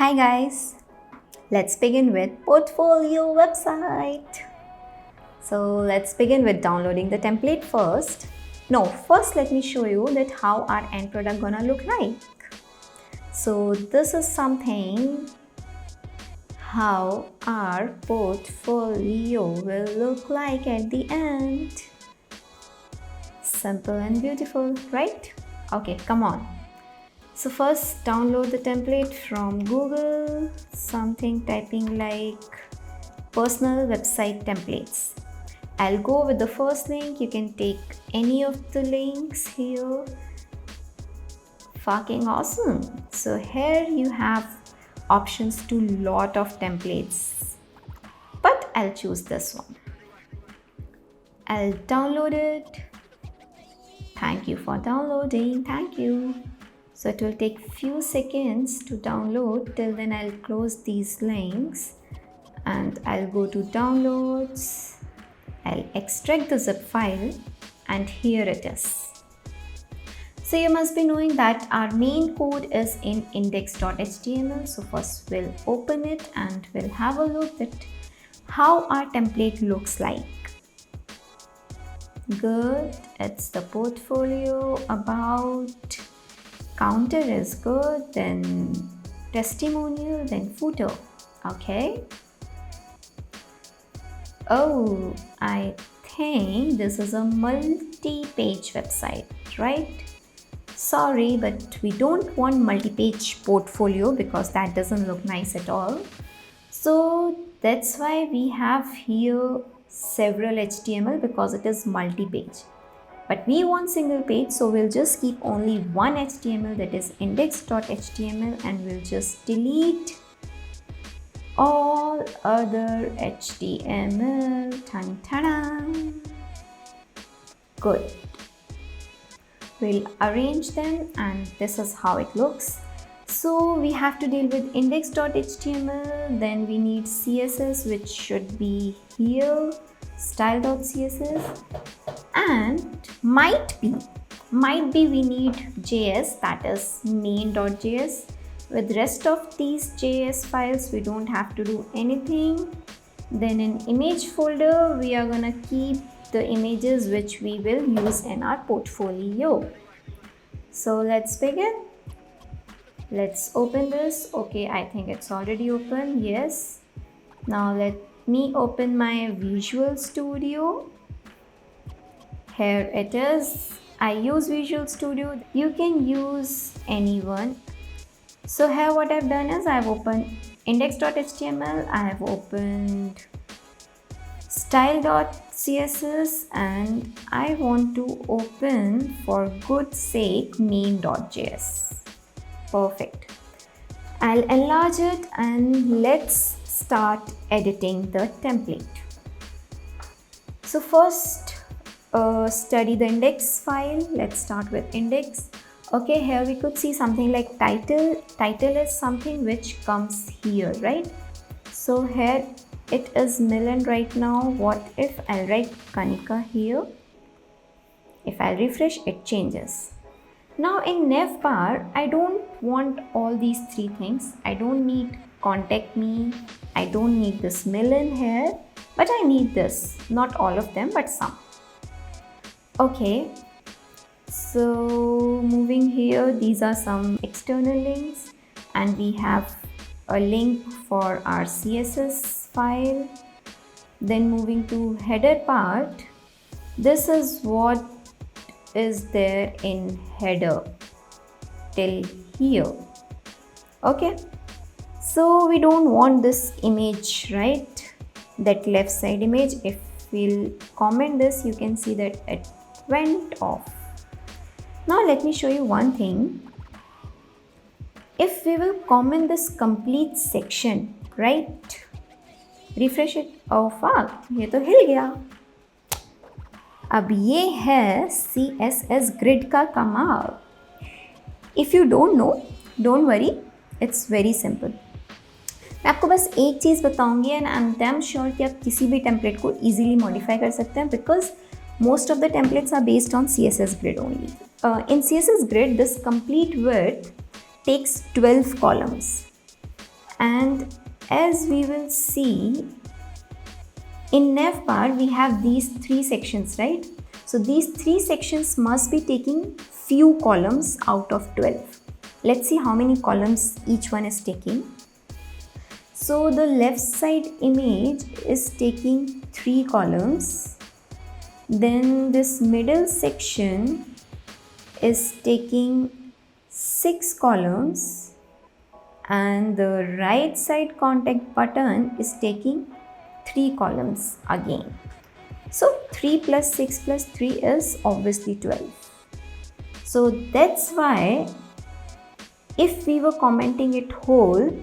Hi guys, let's begin with Portfolio website. So let's begin with downloading the template first. No, first let me show you that how our end product gonna look like. So this is something how our portfolio will look like at the end. Simple and beautiful, right? Okay, come on. So first download the template from Google, something typing like personal website templates. I'll go with the first link. You can take any of the links here. Fucking awesome. So here you have options to lot of templates, but I'll choose this one. I'll download it. Thank you for downloading. Thank you. So it will take few seconds to download. Till then I'll close these links and I'll go to downloads. I'll extract the zip file and here it is. So you must be knowing that our main code is in index.html. So first we'll open it and we'll have a look at how our template looks like. Good, it's the portfolio, about, counter is good, then testimonial, then footer. Okay. Oh, I think this is a multi-page website, right? Sorry, but we don't want multi-page portfolio because that doesn't look nice at all. So that's why we have here several HTML because it is multi-page. But we want single page, so we'll just keep only one HTML, that is index.html, and we'll just delete all other HTML. Tan-ta-da. Good. We'll arrange them and this is how it looks. So we have to deal with index.html, then we need CSS, which should be here, style.css, and might be we need JS, that is main.js. With rest of these JS files we don't have to do anything. Then in image folder we are gonna keep the images which we will use in our portfolio. So let's begin. Let's open this. Okay, I think it's already open. Yes. Now let me open my Visual Studio. Here it is. I use Visual Studio. You can use anyone. So here what I've done is I've opened index.html, I have opened style.css, and I want to open, for good sake, main.js. Perfect. I'll enlarge it and let's start editing the template. So first study the index file. Let's start with index. Okay, here we could see something like title. Title is something which comes here, right? So here it is Milan right now. What if I'll write Kanika here? If I refresh, it changes. Now in navbar, I don't want all these three things. I don't need contact me. I don't need this Milan here, but I need this. Not all of them, but some. Okay. So moving here, these are some external links and we have a link for our CSS file. Then moving to header part, this is what is there in header till here. Okay, so we don't want this image, right? That left side image. If we'll comment this, you can see that it went off. Now let me show you one thing. If we will comment this complete section, right? Refresh it. Oh fuck, ये तो हिल गया. अब ये है CSS grid का कमाल. If you don't know, don't worry, it's very simple. मैं आपको बस एक चीज़ बताऊंगी and I'm damn sure कि आप किसी भी template को easily modify कर सकते हैं because most of the templates are based on CSS grid only. In CSS grid, this complete width takes 12 columns. And as we will see, in navbar we have these 3 sections, right? So these 3 sections must be taking few columns out of 12. Let's see how many columns each one is taking. So the left side image is taking 3 columns. Then this middle section is taking 6 columns, and the right side contact button is taking 3 columns again. So 3 plus 6 plus 3 is obviously 12. So that's why if we were commenting it whole,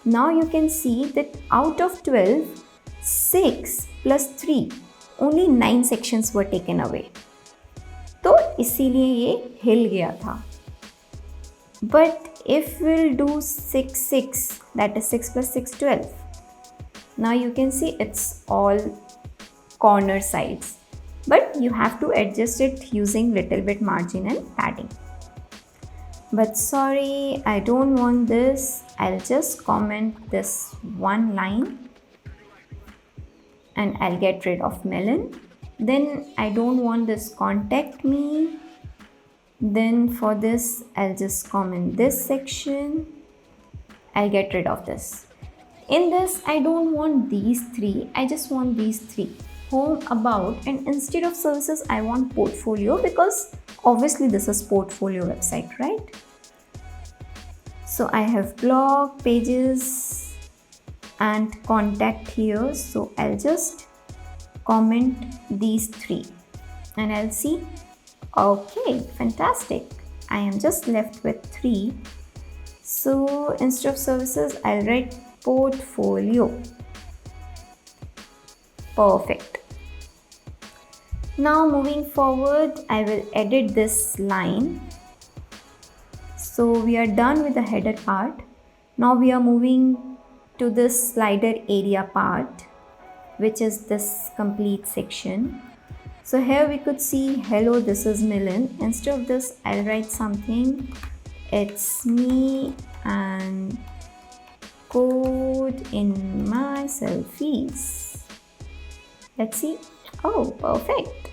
now you can see that out of 12, 6 plus 3, only 9 sections were taken away. तो इसीलिए ये हिल गया था. But if we'll do 6, 6, that is 6 plus 6, 12. Now you can see it's all corner sides. But you have to adjust it using little bit margin and padding. But sorry, I don't want this. I'll just comment this one line and I'll get rid of melon. Then I don't want this contact me. Then for this, I'll just comment this section. I'll get rid of this. In this, I don't want these 3. I just want these 3. Home, about, and instead of services, I want portfolio, because obviously this is portfolio website, right? So I have blog, pages and contact here. So I'll just comment these 3 and I'll see. Okay, fantastic. I am just left with 3. So instead of services, I'll write portfolio. Perfect. Now moving forward, I will edit this line. So we are done with the header part. Now we are moving to this slider area part, which is this complete section. So here we could see, hello, this is Milan. Instead of this, I'll write something. It's me and code in my selfies. Let's see. Oh, perfect.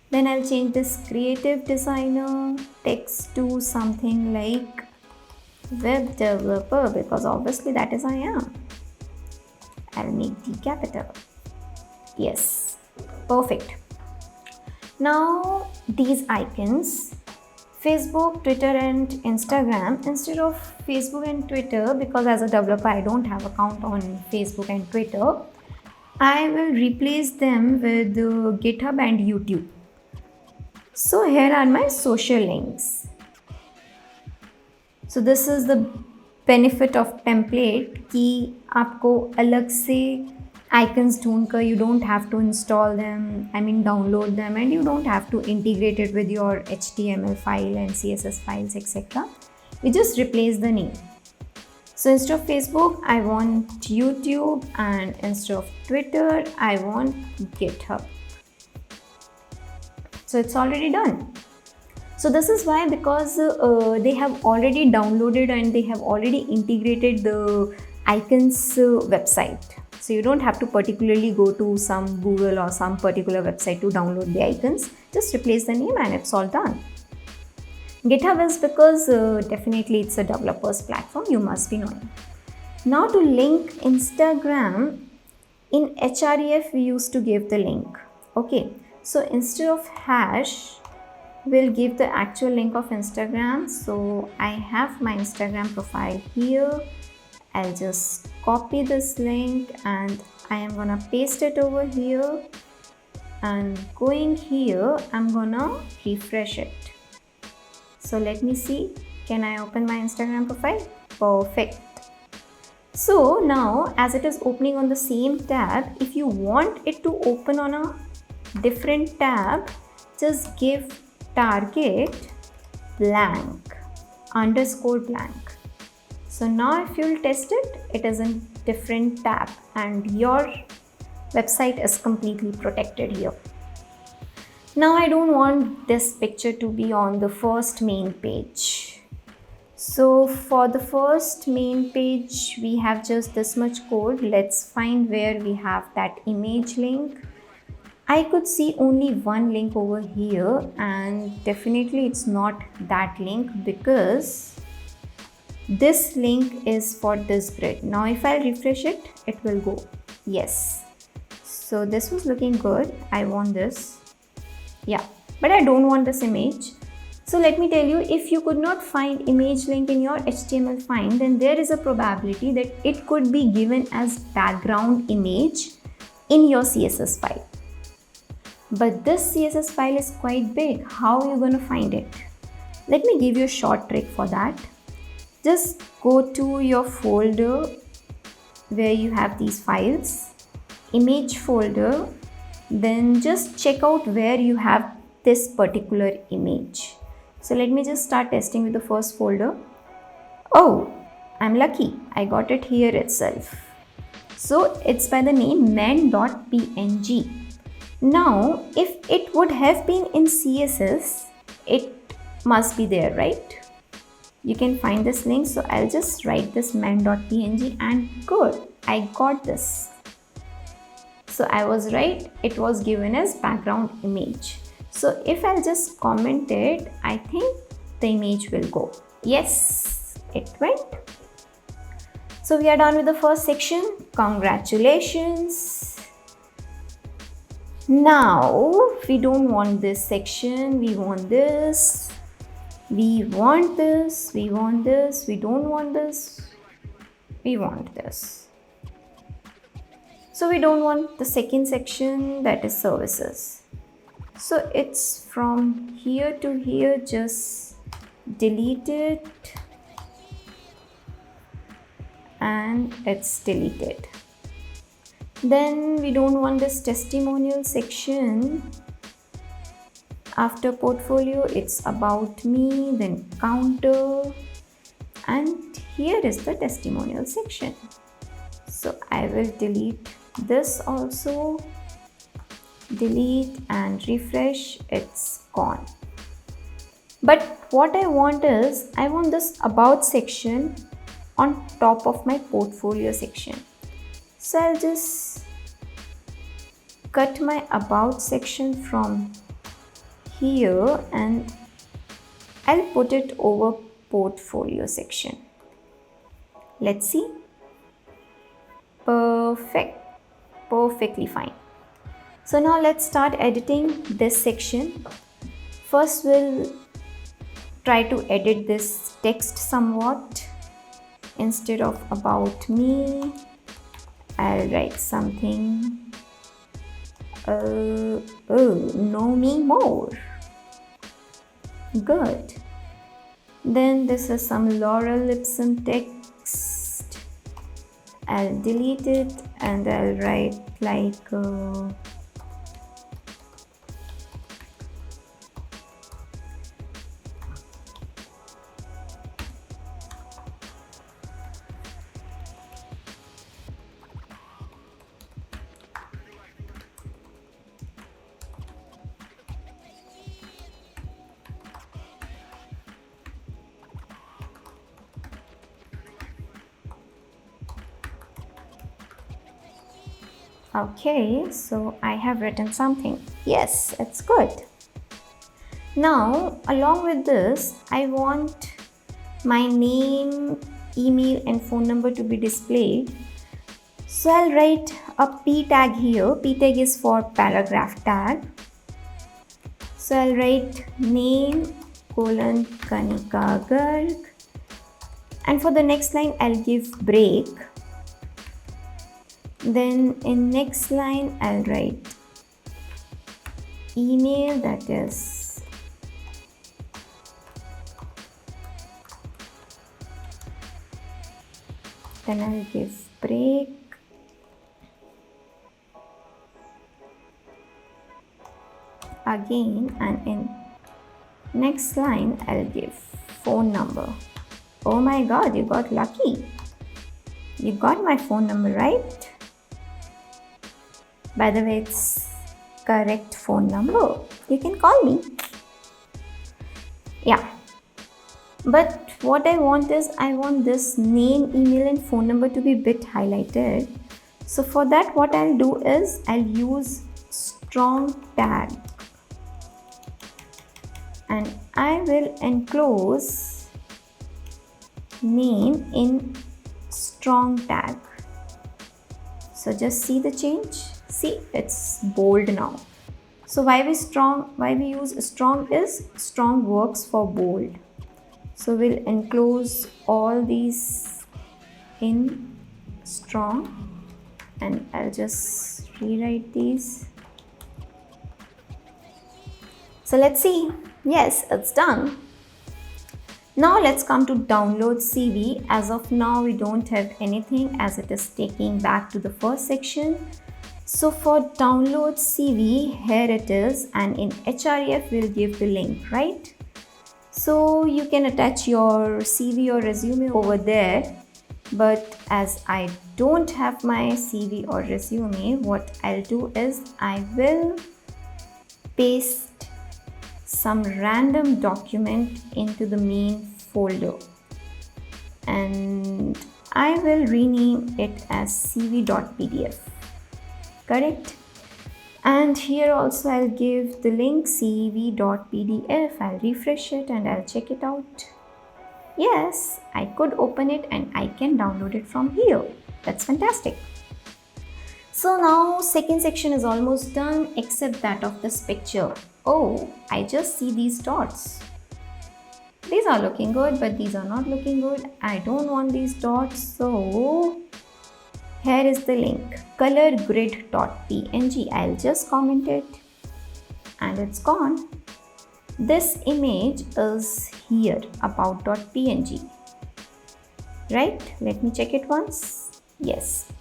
Then I'll change this creative designer text to something like web developer, because obviously that is I am. I'll make the capital. Yes, perfect. Now these icons, Facebook, Twitter and Instagram, instead of Facebook and Twitter, because as a developer I don't have account on Facebook and Twitter, I will replace them with GitHub and YouTube. So here are my social links. So this is the benefit of template कि आपको अलग से icons ढूंढकर, you don't have to install them, download them, and you don't have to integrate it with your HTML file and CSS files, etc. We just replace the name. So instead of Facebook, I want YouTube, and instead of Twitter, I want GitHub. So it's already done. So this is why, because they have already downloaded and they have already integrated the icons website. So you don't have to particularly go to some Google or some particular website to download the icons. Just replace the name and it's all done. GitHub is because definitely it's a developer's platform, you must be knowing. Now to link Instagram, in href we used to give the link. Okay, so instead of hash, we'll give the actual link of Instagram. So I have my Instagram profile here. I'll just copy this link and I am gonna paste it over here, and going here I'm gonna refresh it. So let me see, can I open my Instagram profile? Perfect. So now as it is opening on the same tab, if you want it to open on a different tab, just give target blank underscore blank. So now if you'll test it, it is in different tab and your website is completely protected here. Now I don't want this picture to be on the first main page. So for the first main page, we have just this much code. Let's find where we have that image link. I could see only one link over here, and definitely it's not that link because this link is for this grid. Now if I refresh it, it will go. Yes. So this was looking good. I want this. Yeah, but I don't want this image. So let me tell you, if you could not find image link in your HTML find, then there is a probability that it could be given as background image in your CSS file. But this CSS file is quite big. How are you going to find it? Let me give you a short trick for that. Just go to your folder where you have these files, image folder, then just check out where you have this particular image. So let me just start testing with the first folder. Oh, I'm lucky. I got it here itself. So it's by the name men.png. Now, if it would have been in CSS, it must be there, right? You can find this link. So I'll just write this men.png and good, I got this. So I was right, it was given as background image. So if I'll just comment it, I think the image will go. Yes, it went. So we are done with the first section. Congratulations. Now we don't want this section, we want this. We want this, we want this, we don't want this, we want this. So we don't want the second section, that is services. So it's from here to here, just delete it and it's deleted. Then we don't want this testimonial section. After portfolio, it's about me, then counter, and here is the testimonial section. So I will delete this also. Delete and refresh, it's gone. But what I want is, I want this about section on top of my portfolio section. So I'll just cut my about section from here and I'll put it over portfolio section. Let's see. Perfect. Perfectly fine. So now let's start editing this section. First we'll try to edit this text somewhat. Instead of about me, I'll write something. Know me more. Good. Then this is some Laurel Lipson text. I'll delete it and I'll write like okay, so I have written something. Yes, it's good. Now, along with this, I want my name, email and phone number to be displayed. So I'll write a P tag here. P tag is for paragraph tag. So I'll write name colon Kanika Garg. And for the next line, I'll give break. Then in next line, I'll write email, that is then I'll give break. Again, and in next line, I'll give phone number. Oh my God, you got lucky. You got my phone number right. By the way, it's correct phone number. You can call me. Yeah. But what I want is, I want this name, email and phone number to be bit highlighted. So for that, what I'll do is I'll use strong tag and I will enclose name in strong tag. So just see the change. See, it's bold now. So why we use strong is strong works for bold. So we'll enclose all these in strong and I'll just rewrite these. So let's see. Yes, it's done. Now let's come to download CV. As of now, we don't have anything as it is taking back to the first section. So for download CV, here it is, and in Href we'll give the link, right? So you can attach your CV or resume over there. But as I don't have my CV or resume, what I'll do is I will paste some random document into the main folder and I will rename it as cv.pdf. Correct? And here also I'll give the link cv.pdf. I'll refresh it and I'll check it out. Yes, I could open it and I can download it from here. That's fantastic. So now second section is almost done except that of this picture. Oh, I just see these dots. These are looking good, but these are not looking good. I don't want these dots, so here is the link, colorgrid.png. I'll just comment it and it's gone. This image is here, about.png. Right? Let me check it once. Yes.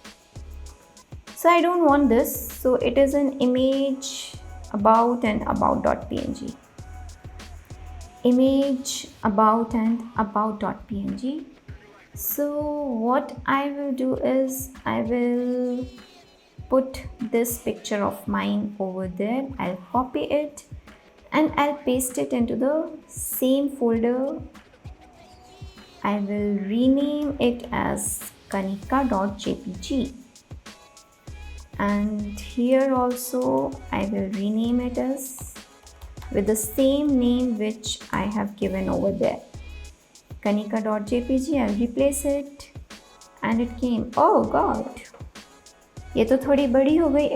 So I don't want this. So it is an image about and about.png. Image about and about.png. So what I will do is I will put this picture of mine over there. I'll copy it and I'll paste it into the same folder. I will rename it as kanika.jpg. And here also I will rename it as with the same name which I have given over there, kanika.jpg. I'll replace it and it came. Oh god, ये तो थोड़ी बड़ी हो गई.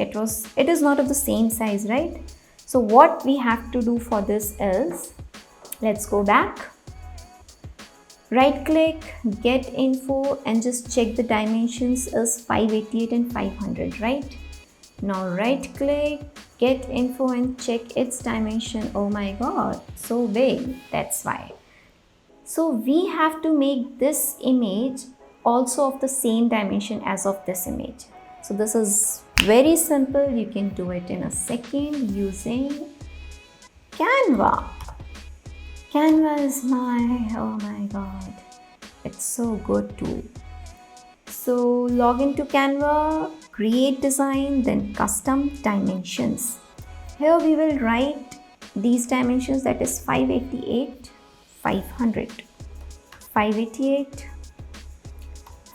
It is not of the same size, right? So what we have to do for this is, let's go back, right click, get info and just check the dimensions is 588 and 500, right? Now right click, get info and check its dimension. Oh my god, so big, that's why. So we have to make this image also of the same dimension as of this image. So this is very simple. You can do it in a second using Canva. Canva is oh my god, it's so good too. So log into Canva, create design, then custom dimensions. Here we will write these dimensions, that is 588, 500, 588,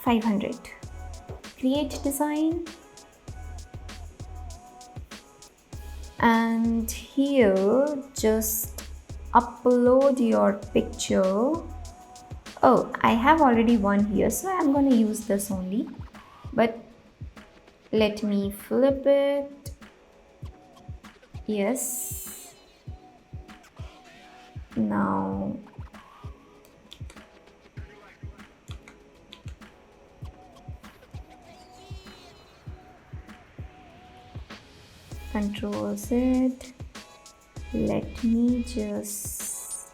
500. Create design. And here just upload your picture. Oh, I have already one here, so I'm going to use this only. But let me flip it. Yes. Now Control Z. Let me just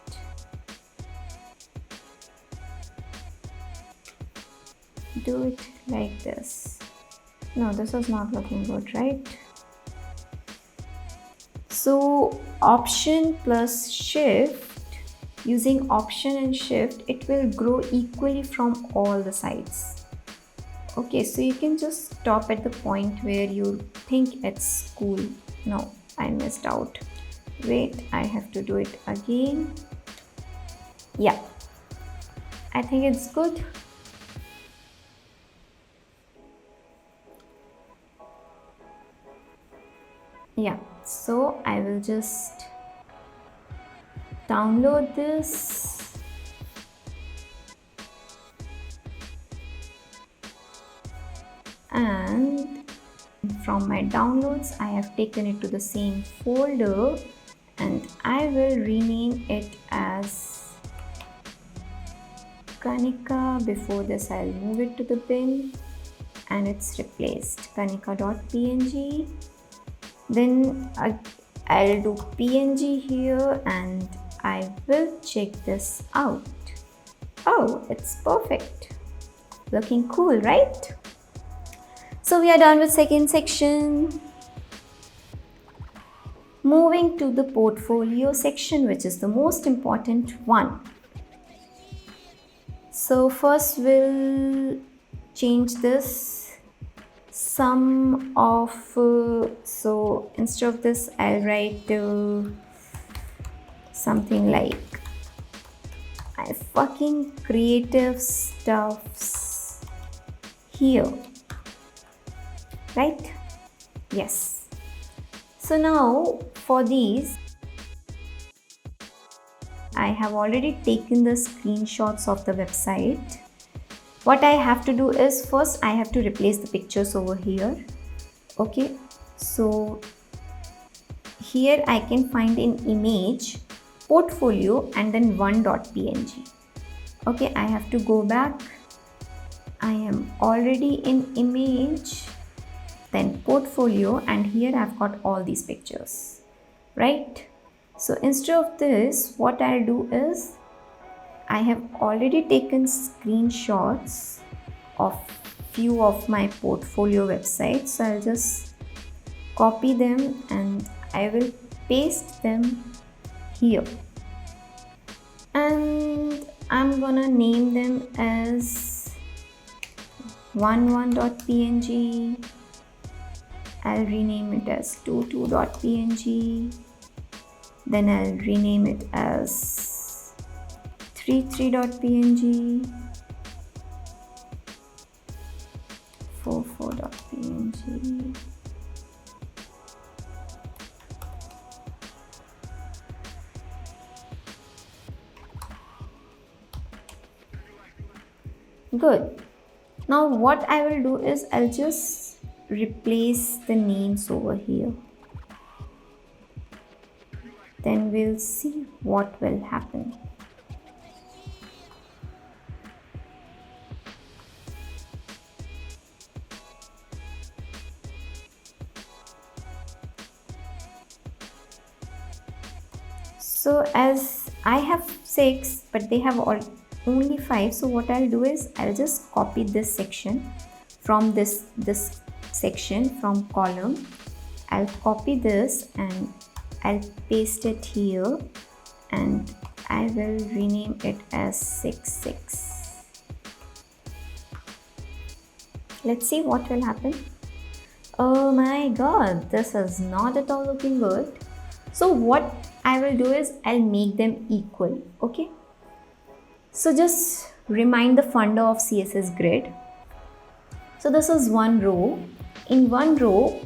do it like this. No, this is not looking good, right? So Option plus Shift, using Option and Shift, it will grow equally from all the sides. Okay, so you can just stop at the point where you think it's cool. No, I missed out. Wait, I have to do it again. Yeah, I think it's good. Yeah, so I will just download this. And from my downloads, I have taken it to the same folder and I will rename it as Kanika. Before this, I'll move it to the bin and it's replaced kanika.png. Then I'll do png here and I will check this out. Oh, it's perfect. Looking cool, right? So we are done with second section. Moving to the portfolio section, which is the most important one. So first we'll change this sum of, so instead of this I'll write something like I fucking creative stuffs here, right? Yes. So now for these I have already taken the screenshots of the website. What I have to do is first I have to replace the pictures over here. Okay, so here I can find an image, portfolio, and then one.png. Okay, I have to go back. I am already in image, then portfolio, and here I've got all these pictures, right? So instead of this, what I'll do is I have already taken screenshots of few of my portfolio websites. So I'll just copy them and I will paste them here. And I'm gonna name them as 11.png. I'll rename it as 22.png. Then I'll rename it as 33.png, 44.png, good. Now what I will do is I'll just replace the names over here. Then we'll see what will happen. So as I have 6 but they have only 5, so what I'll do is I'll just copy this section from this section from column. I'll copy this and I'll paste it here and I will rename it as 66. Let's see what will happen. Oh my god, this is not at all looking good. So what I will do is I'll make them equal. Okay, so just remind the funder of CSS Grid. So this is one row. In one row,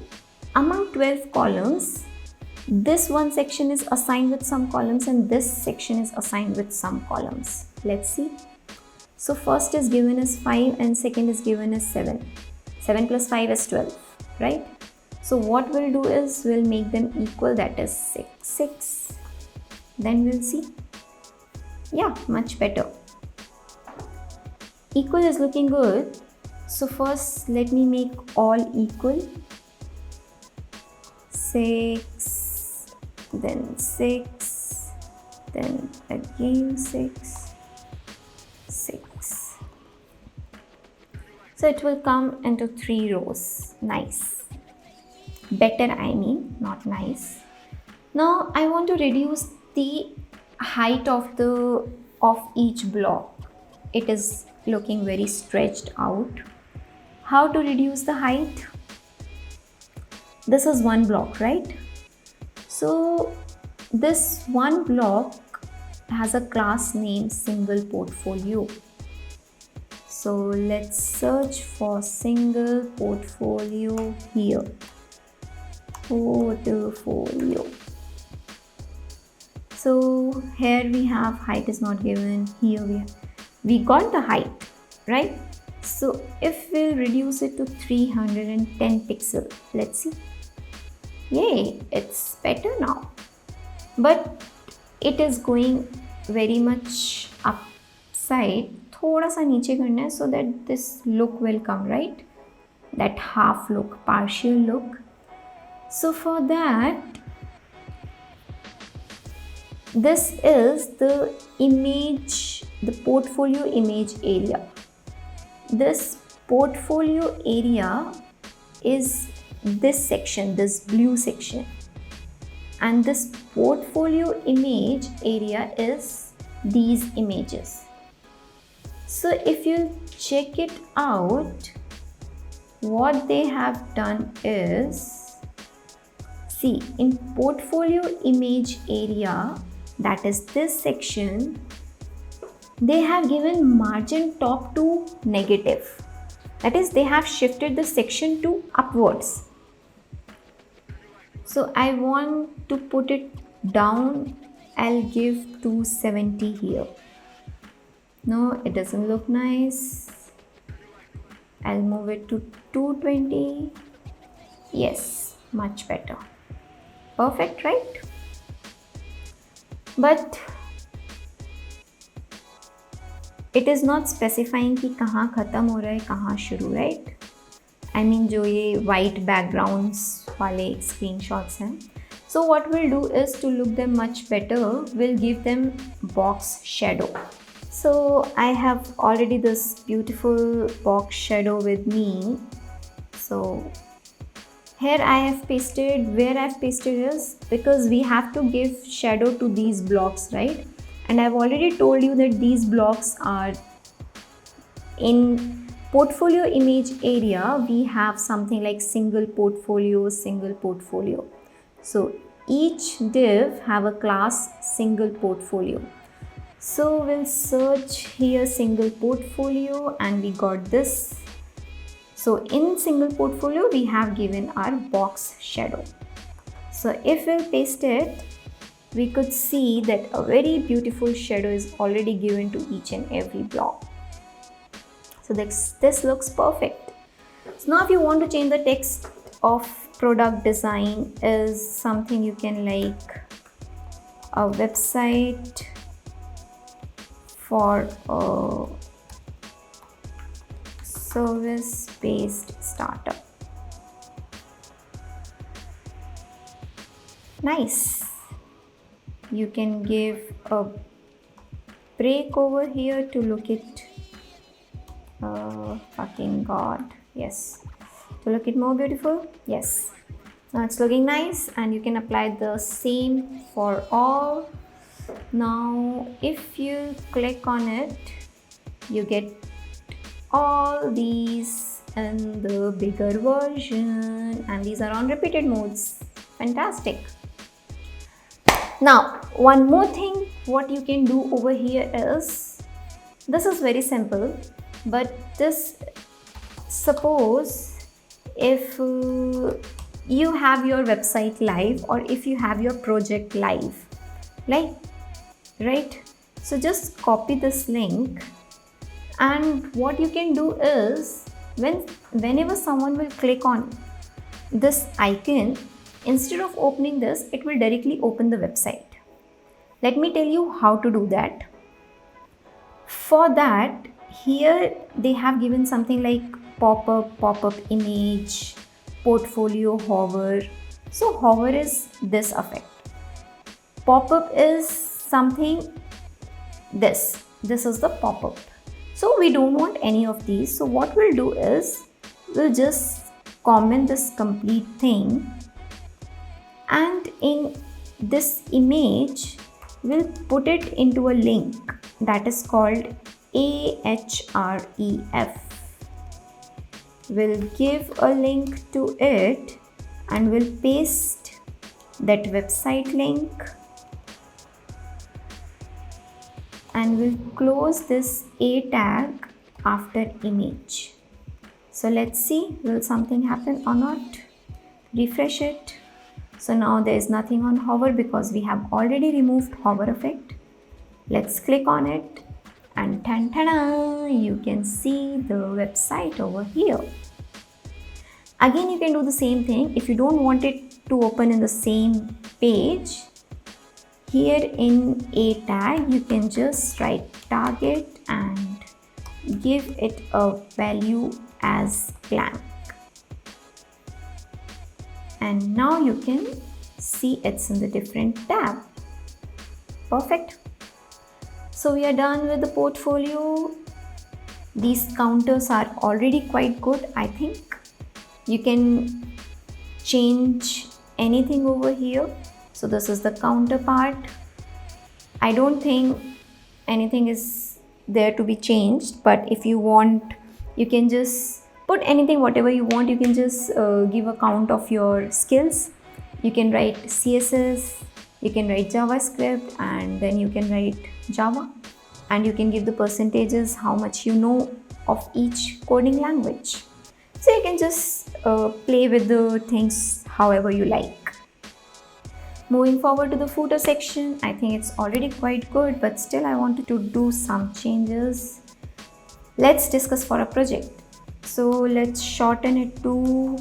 among 12 columns, this one section is assigned with some columns and this section is assigned with some columns. Let's see. So first is given as 5 and second is given as 7. 7 plus 5 is 12, right? So what we'll do is we'll make them equal, that is 6. Then we'll see. Yeah, much better. Equal is looking good. So first let me make all equal. 6, then 6, then again 6, 6. So it will come into 3 rows. Nice. Better, I mean, not nice. Now I want to reduce the height of each block. It is looking very stretched out. How to reduce the height? This is one block, right? So this one block has a class named single portfolio. So let's search for single portfolio here. Portfolio. So here we have height is not given. Here we got the height, right? So if we'll reduce it to 310 pixel, let's see. Yay, it's better now. But it is going very much upside. थोड़ा सा नीचे करना है so that this look will come, right? That half look, partial look. So for that, this is the image, the portfolio image area. This portfolio area is this section, this blue section, and this portfolio image area is these images. So if you check it out, what they have done is, see, in portfolio image area, that is this section, they have given margin top to negative. That is, they have shifted the section to upwards. So I want to put it down. I'll give 270 here. No, it doesn't look nice. I'll move it to 220. Yes, much better. Perfect, right? But it is not specifying कि कहाँ ख़त्म हो रहा है कहाँ शुरू, right? I mean जो ये white backgrounds वाले screenshots हैं. So what we'll do is, to look them much better, we'll give them box shadow. So I have already this beautiful box shadow with me. So here I have pasted, where I've pasted is because we have to give shadow to these blocks, right? And I've already told you that these blocks are in portfolio image area. We have something like single portfolio. So each div have a class single portfolio. So we'll search here single portfolio and we got this. So in single portfolio, we have given our box shadow. So if we'll paste it, we could see that a very beautiful shadow is already given to each and every block. So this looks perfect. So now if you want to change the text of product design is something you can like a website for a service-based startup. Nice. You can give a break over here to look it fucking god, yes, to look it more beautiful. Yes, now it's looking nice, and you can apply the same for all. Now if you click on it, you get all these in the bigger version, and these are on repeated modes. Fantastic. Now one more thing what you can do over here is, this is very simple, but this, suppose if you have your website live or if you have your project live, like, right? So just copy this link, and what you can do is, whenever someone will click on this icon, instead of opening this, it will directly open the website. Let me tell you how to do that. For that, here they have given something like pop-up image, portfolio hover. So hover is this effect. Pop-up is something this is the pop-up. So we don't want any of these. So what we'll do is, we'll just comment this complete thing, and in this image we'll put it into a link that is called Ahref. We'll give a link to it and we'll paste that website link, and we'll close this A tag after image. So let's see, will something happen or not? Refresh it. So now there is nothing on hover because we have already removed hover effect. Let's click on it and ta-da, you can see the website over here. Again, you can do the same thing. If you don't want it to open in the same page, here in a tag, you can just write target and give it a value as blank. And now you can see it's in the different tab. Perfect. So we are done with the portfolio. These counters are already quite good. I think you can change anything over here. So this is the counter part. I don't think anything is there to be changed, but if you want, you can just put anything, whatever you want. You can just give a count of your skills. You can write CSS, you can write JavaScript, and then you can write Java, and you can give the percentages, how much you know of each coding language. So you can just play with the things however you like. Moving forward to the footer section, I think it's already quite good, but still I wanted to do some changes. Let's discuss for a project. So let's shorten it to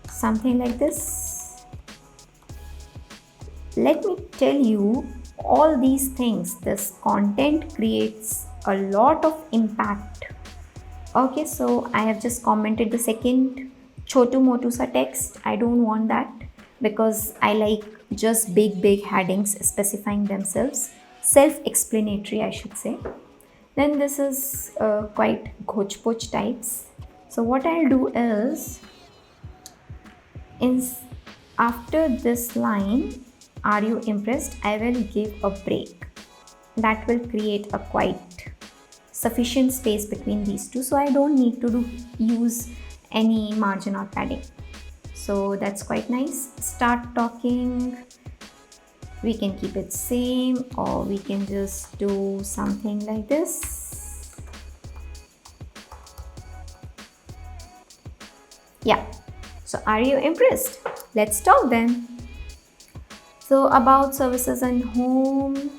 something like this. Let me tell you, all these things, this content creates a lot of impact. Okay, so I have just commented the second chotu motu sa text. I don't want that because I like just big headings specifying themselves, self-explanatory I should say. Then this is quite ghoj-poch types. So what I'll do is after this line, are you impressed, I will give a break. That will create a quite sufficient space between these two, so I don't need to use any margin or padding. So that's quite nice. Start talking, we can keep it same, or we can just do something like this. Yeah, so are you impressed? Let's talk then. So about services and home,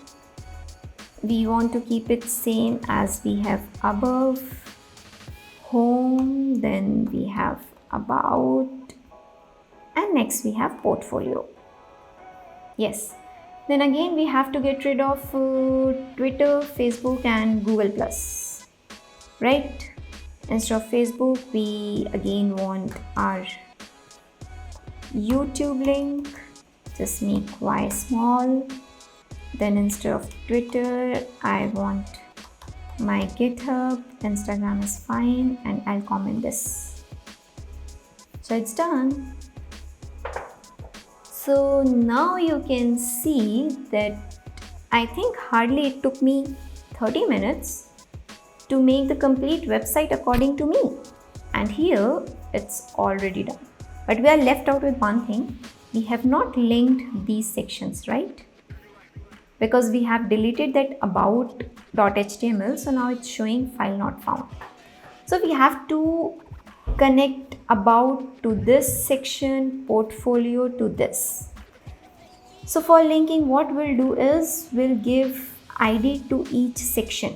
we want to keep it same as we have above. Home, then we have about, and next we have portfolio. Yes, then again we have to get rid of Twitter, Facebook and Google Plus, right? Instead of Facebook, we again want our YouTube link. Just make Y small. Then instead of Twitter, I want my GitHub. Instagram is fine, and I'll comment this. So it's done. So now you can see that I think hardly it took me 30 minutes to make the complete website according to me. And here it's already done. But we are left out with one thing. We have not linked these sections, right? Because we have deleted that about.html, so now it's showing file not found. So we have to connect about to this section, portfolio to this. So for linking, what we'll do is we'll give ID to each section.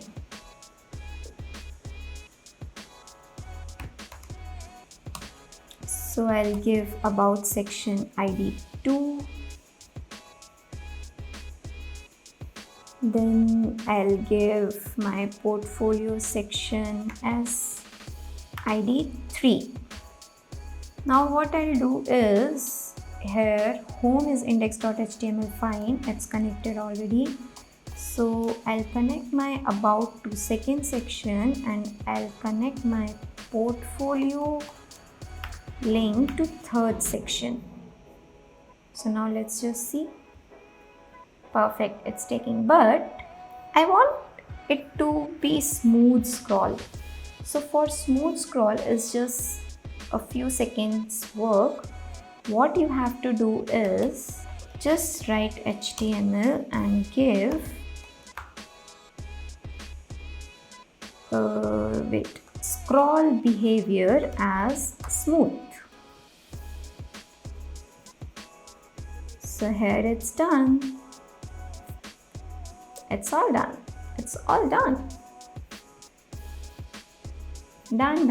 So I'll give about section ID 2. Then I'll give my portfolio section as ID 3. Now what I'll do is, here home is index.html, fine, it's connected already. So I'll connect my about to second section, and I'll connect my portfolio link to third section. So now let's just see. Perfect, it's taking, but I want it to be smooth scroll. So for smooth scroll is just a few seconds work. What you have to do is just write HTML and give wait, scroll behavior as smooth. So here it's done. It's all done. It's all done. Done.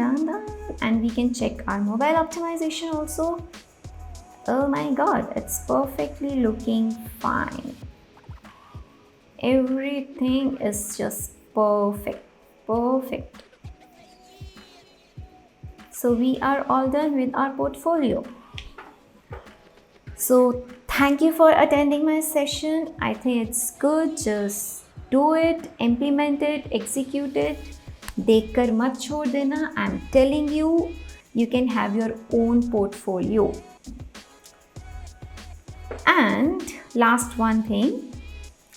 And we can check our mobile optimization also. Oh my god, it's perfectly looking fine. Everything is just perfect. So we are all done with our portfolio. So thank you for attending my session. I think it's good. Just do it, implement it, execute it. देखकर मत छोड़ देना. I'm telling you, you can have your own portfolio. And last one thing,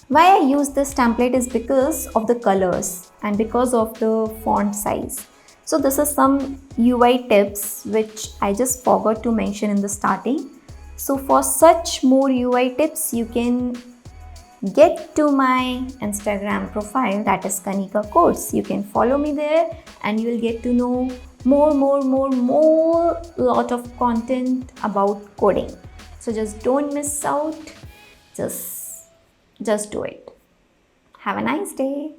why I use this template is because of the colors and because of the font size. So this is some UI tips which I just forgot to mention in the starting. So for such more UI tips, you can get to my Instagram profile, that is Kanika Codes. You can follow me there and you will get to know more lot of content about coding. So just don't miss out. Just do it. Have a nice day.